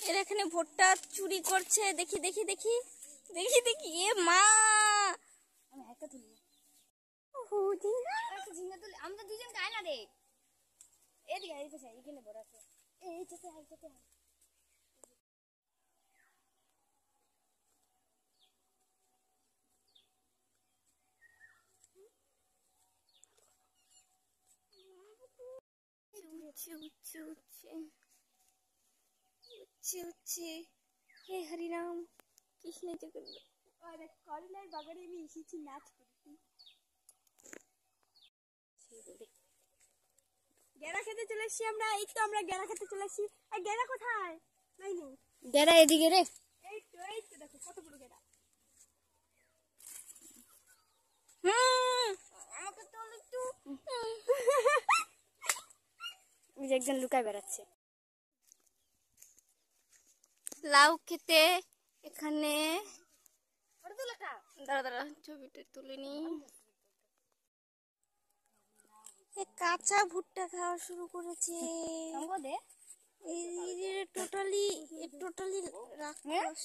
এর এখানে ভুট্টা চুরি করছে, দেখি দেখি দেখি দেখি দেখি। এ মা, আমি একটা তুলি। ওহো ঝিঙ্গা, একটা ঝিঙ্গা তুলি। আমরা দুজন খাই না রে। এদিকে আইতে চাই, এখানে বড় আছে। এইটাতে আইতে আই। উচ্ছে উচ্ছে উচ্ছে উচ্ছে উচ্ছে। হে হরিরাম, কৃষ্ণ জগন্নাথ। আরে করলার বাগানে আমি এসেছি নাচ করতে। গেরা খেতে চলে এসেছি আমরা। এই তো আমরা গেরা খেতে চলে এসেছি। আর গেরা কোথায়? নাই নেই। গেরা এদিকে রে। এই তো দেখো কত বড় গেরা। আমাকে তো একটু একজন লুকায় বেড়াচ্ছে লাউ খেতে। এখানে দাঁড়া দাঁড়া ছবিটা তুলে নি। কাঁচা ভুট্টা খাওয়া শুরু করেছে। এই টোটালি রাক্ষস।